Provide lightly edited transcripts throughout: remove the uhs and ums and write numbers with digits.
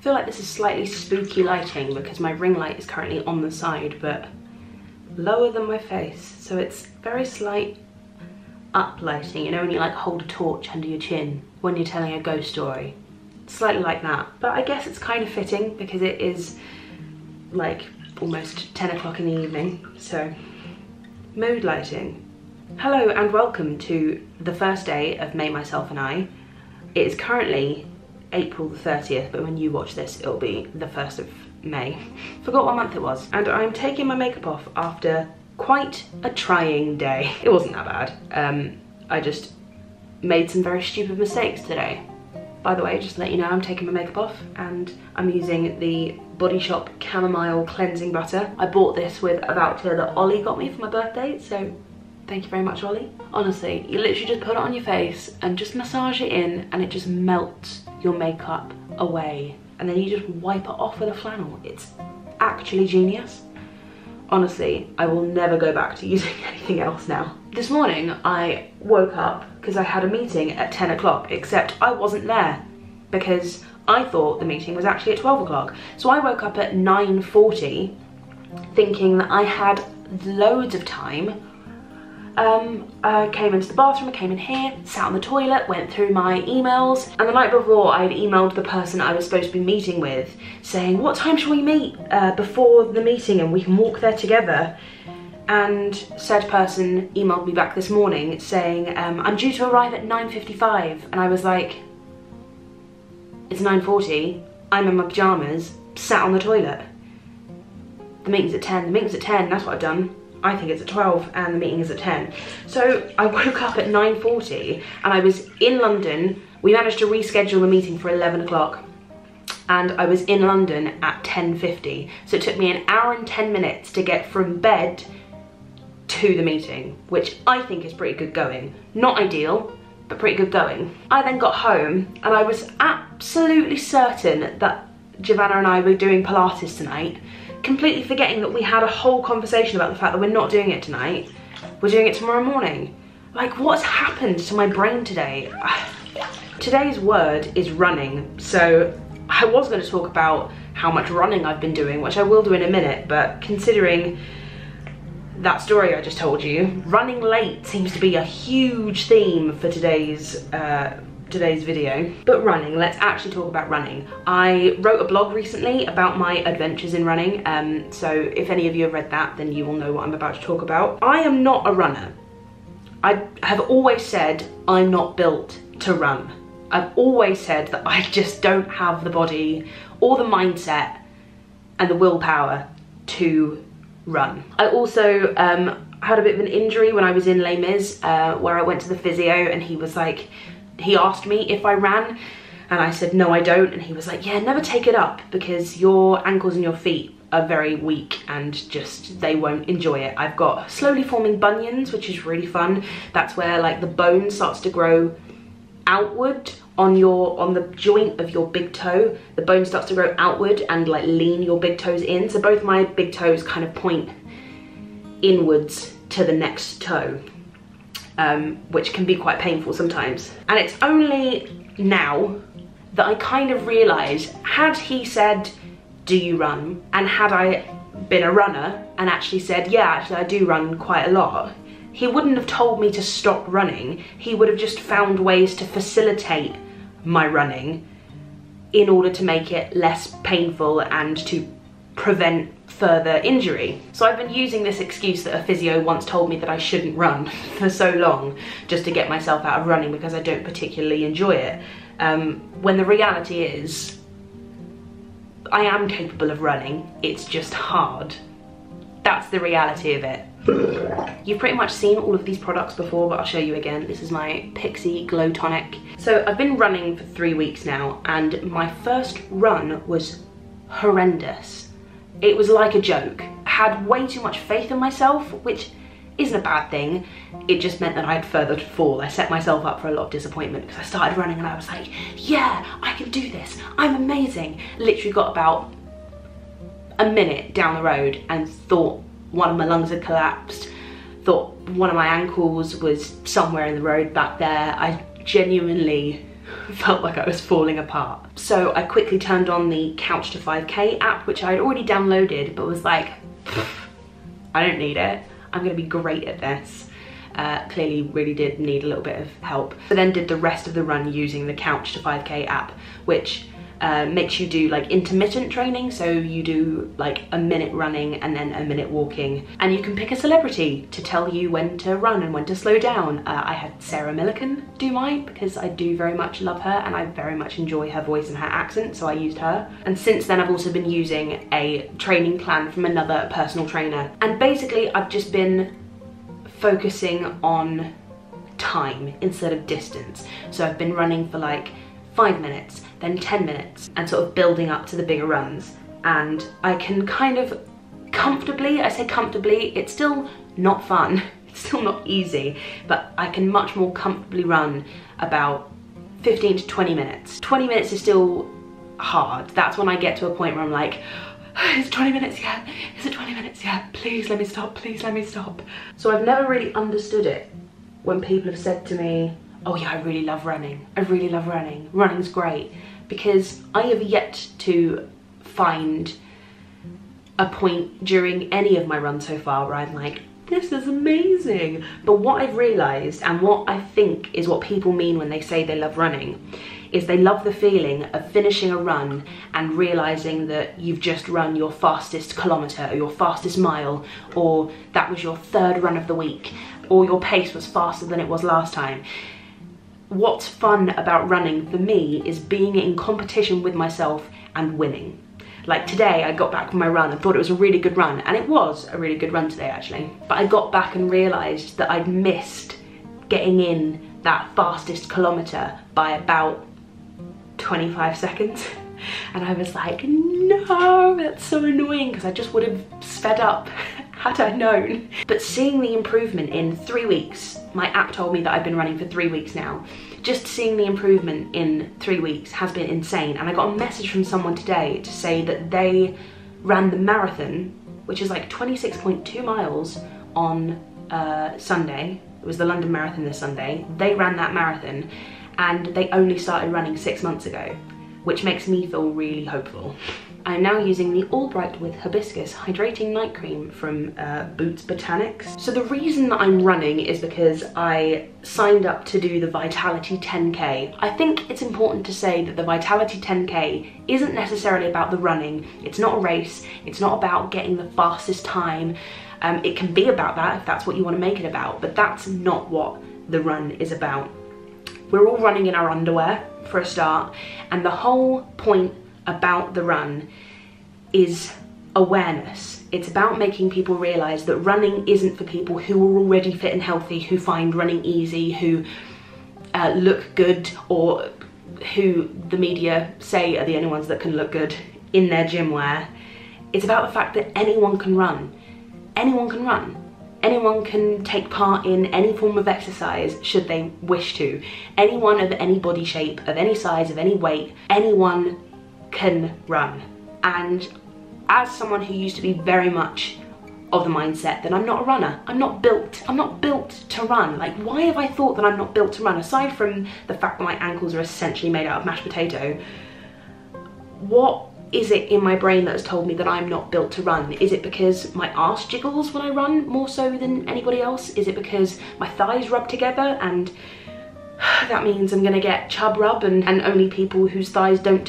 feel like this is slightly spooky lighting because my ring light is currently on the side, but lower than my face. So it's very slight up lighting, you know, when you like hold a torch under your chin when you're telling a ghost story. Slightly like that. But I guess it's kind of fitting because it is like almost 10 o'clock in the evening. So, mood lighting. Hello and welcome to the first day of May, Myself and I. It is currently April the 30th, but when you watch this, it'll be the 1st of May. Forgot what month it was. And I'm taking my makeup off after quite a trying day. It wasn't that bad. I just made some very stupid mistakes today. By the way, just to let you know, I'm taking my makeup off and I'm using the Body Shop Chamomile Cleansing Butter. I bought this with a voucher that Ollie got me for my birthday, so thank you very much, Ollie. Honestly, you literally just put it on your face and just massage it in and it just melts your makeup away. And then you just wipe it off with a flannel. It's actually genius. Honestly, I will never go back to using anything else now. This morning, I woke up because I had a meeting at 10 o'clock, except I wasn't there because I thought the meeting was actually at 12 o'clock. So I woke up at 9:40 thinking that I had loads of time. I came into the bathroom, I came in here, sat on the toilet, went through my emails, and the night before I'd emailed the person I was supposed to be meeting with saying, what time shall we meet before the meeting and we can walk there together? And said person emailed me back this morning saying, I'm due to arrive at 9:55, and I was like, it's 9:40, I'm in my pyjamas, sat on the toilet. The meeting's at 10, the meeting's at 10, that's what I've done. I think it's at 12 and the meeting is at 10. So I woke up at 9:40 and I was in London. We managed to reschedule the meeting for 11 o'clock and I was in London at 10:50. So it took me an hour and 10 minutes to get from bed to the meeting, which I think is pretty good going. Not ideal, but pretty good going. I then got home and I was absolutely certain that Giovanna and I were doing Pilates tonight, completely forgetting that we had a whole conversation about the fact that we're not doing it tonight. We're doing it tomorrow morning. Like, what's happened to my brain today? Today's word is running. So I was going to talk about how much running I've been doing, which I will do in a minute, but considering that story I just told you, running late seems to be a huge theme for today's video. But running, let's actually talk about running. I wrote a blog recently about my adventures in running, so if any of you have read that, then you will know what I'm about to talk about. I am not a runner. I have always said I'm not built to run. I've always said that I just don't have the body or the mindset and the willpower to run. I also had a bit of an injury when I was in Les Mis, where I went to the physio and he was like, he asked me if I ran and I said no I don't, and he was like, yeah, never take it up because your ankles and your feet are very weak and just they won't enjoy it. I've got slowly forming bunions, which is really fun. That's where like the bone starts to grow outward on the joint of your big toe. The bone starts to grow outward and like lean your big toes in, so both my big toes kind of point inwards to the next toe. Which can be quite painful sometimes. And it's only now that I kind of realise, had he said, do you run? And had I been a runner and actually said, yeah, actually I do run quite a lot, he wouldn't have told me to stop running. He would have just found ways to facilitate my running in order to make it less painful and to prevent further injury. So I've been using this excuse that a physio once told me that I shouldn't run for so long just to get myself out of running because I don't particularly enjoy it. When the reality is, I am capable of running, it's just hard. That's the reality of it. You've pretty much seen all of these products before, but I'll show you again. This is my Pixie Glow Tonic. So I've been running for 3 weeks now and my first run was horrendous. It was like a joke. I had way too much faith in myself, which isn't a bad thing. It just meant that I had further to fall. I set myself up for a lot of disappointment because I started running and I was like, yeah, I can do this. I'm amazing. Literally got about a minute down the road and thought one of my lungs had collapsed. Thought one of my ankles was somewhere in the road back there. I genuinely felt like I was falling apart. So I quickly turned on the Couch to 5K app, which I'd already downloaded, but was like, I don't need it. I'm gonna be great at this. Clearly really did need a little bit of help. But then did the rest of the run using the Couch to 5K app, which makes you do like intermittent training. So you do like a minute running and then a minute walking, and you can pick a celebrity to tell you when to run and when to slow down. I had Sarah Millican do mine because I do very much love her and I very much enjoy her voice and her accent, so I used her. And since then I've also been using a training plan from another personal trainer, and basically I've just been focusing on time instead of distance. So I've been running for like 5 minutes, then 10 minutes, and sort of building up to the bigger runs. And I can kind of comfortably, I say comfortably, it's still not fun, it's still not easy, but I can much more comfortably run about 15 to 20 minutes. 20 minutes is still hard. That's when I get to a point where I'm like, is it 20 minutes yet? Is it 20 minutes yet? Please let me stop, please let me stop. So I've never really understood it when people have said to me, oh yeah, I really love running. I really love running. Running's great. Because I have yet to find a point during any of my runs so far where I'm like, this is amazing. But what I've realized, and what I think is what people mean when they say they love running, is they love the feeling of finishing a run and realizing that you've just run your fastest kilometre or your fastest mile, or that was your 3rd run of the week, or your pace was faster than it was last time. What's fun about running for me is being in competition with myself and winning. Like today, I got back from my run and thought it was a really good run, and it was a really good run today actually. But I got back and realised that I'd missed getting in that fastest kilometre by about 25 seconds. And I was like, no, that's so annoying, because I just would have sped up had I known. But seeing the improvement in 3 weeks, my app told me that I've been running for 3 weeks now. Just seeing the improvement in 3 weeks has been insane. And I got a message from someone today to say that they ran the marathon, which is like 26.2 miles on Sunday. It was the London Marathon this Sunday. They ran that marathon and they only started running 6 months ago, which makes me feel really hopeful. I'm now using the All Bright with Hibiscus Hydrating Night Cream from Boots Botanics. So the reason that I'm running is because I signed up to do the Vitality 10K. I think it's important to say that the Vitality 10K isn't necessarily about the running. It's not a race. It's not about getting the fastest time. It can be about that if that's what you want to make it about, but that's not what the run is about. We're all running in our underwear for a start, and the whole point about the run is awareness. It's about making people realise that running isn't for people who are already fit and healthy, who find running easy, who look good, or who the media say are the only ones that can look good in their gym wear. It's about the fact that anyone can run. Anyone can run. Anyone can take part in any form of exercise should they wish to. Anyone of any body shape, of any size, of any weight, anyone can run. And as someone who used to be very much of the mindset that I'm not a runner, I'm not built to run. Like, why have I thought that I'm not built to run? Aside from the fact that my ankles are essentially made out of mashed potato, what is it in my brain that has told me that I'm not built to run? Is it because my arse jiggles when I run more so than anybody else? Is it because my thighs rub together and that means I'm gonna get chub rub and only people whose thighs don't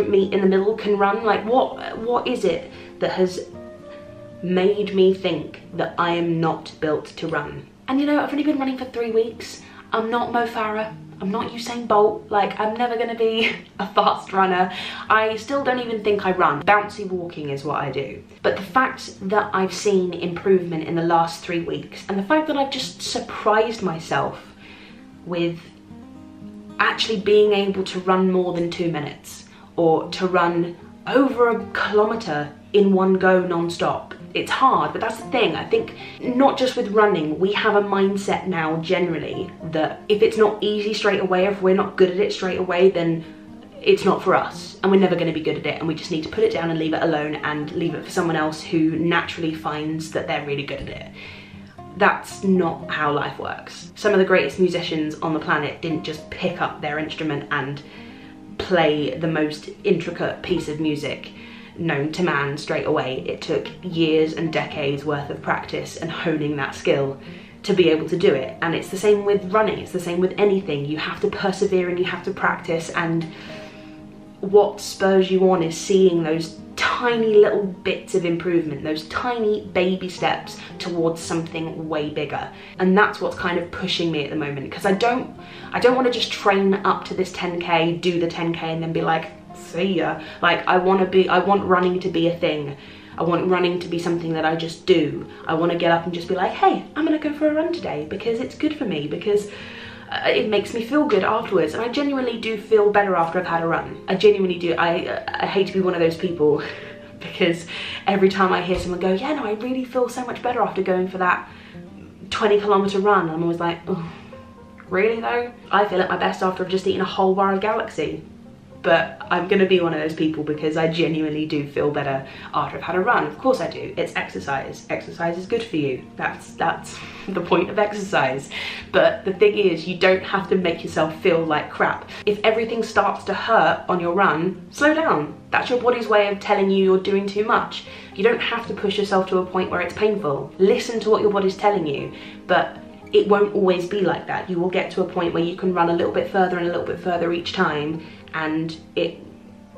meet in the middle can run? Like, what is it that has made me think that I am not built to run? And you know, I've only been running for 3 weeks. I'm not Mo Farah. I'm not Usain Bolt. Like, I'm never gonna be a fast runner. I still don't even think I run. Bouncy walking is what I do. But the fact that I've seen improvement in the last 3 weeks, and the fact that I've just surprised myself with actually being able to run more than 2 minutes, or to run over a kilometre in one go non-stop. It's hard, but that's the thing. I think not just with running, we have a mindset now generally that if it's not easy straight away, if we're not good at it straight away, then it's not for us and we're never going to be good at it, and we just need to put it down and leave it alone and leave it for someone else who naturally finds that they're really good at it. That's not how life works. Some of the greatest musicians on the planet didn't just pick up their instrument and play the most intricate piece of music known to man straight away. It took years and decades worth of practice and honing that skill to be able to do it. And it's the same with running, it's the same with anything. You have to persevere and you have to practice, and what spurs you on is seeing those tiny little bits of improvement, those tiny baby steps towards something way bigger. And that's what's kind of pushing me at the moment, because I don't want to just train up to this 10k, do the 10k and then be like, see ya. Like, I want running to be a thing. I want running to be something that I just do. I want to get up and just be like, hey, I'm gonna go for a run today because it's good for me, because it makes me feel good afterwards. And I genuinely do feel better after I've had a run. I genuinely do. I hate to be one of those people because every time I hear someone go, yeah, no, I really feel so much better after going for that 20-kilometer run, I'm always like, oh, really though? I feel at my best after I've just eaten a whole bar of Galaxy. But I'm gonna be one of those people because I genuinely do feel better after I've had a run. Of course I do. It's exercise. Exercise is good for you. That's the point of exercise. But the thing is, you don't have to make yourself feel like crap. If everything starts to hurt on your run, slow down. That's your body's way of telling you you're doing too much. You don't have to push yourself to a point where it's painful. Listen to what your body's telling you, but it won't always be like that. You will get to a point where you can run a little bit further and a little bit further each time, and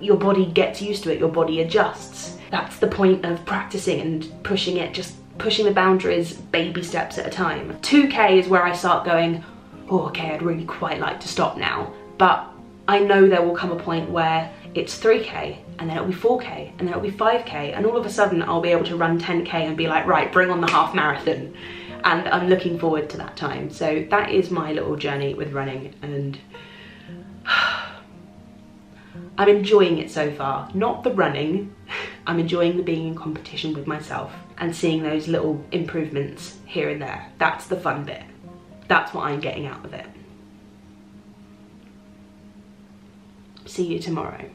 your body gets used to it, your body adjusts. That's the point of practicing and pushing it, just pushing the boundaries baby steps at a time. 2k is where I start going, oh, okay, I'd really quite like to stop now. But I know there will come a point where it's 3k, and then it'll be 4k, and then it'll be 5k, and all of a sudden I'll be able to run 10k and be like, right, bring on the half marathon. And I'm looking forward to that time. So that is my little journey with running, and I'm enjoying it so far. Not the running, I'm enjoying the being in competition with myself and seeing those little improvements here and there. That's the fun bit. That's what I'm getting out of it. See you tomorrow.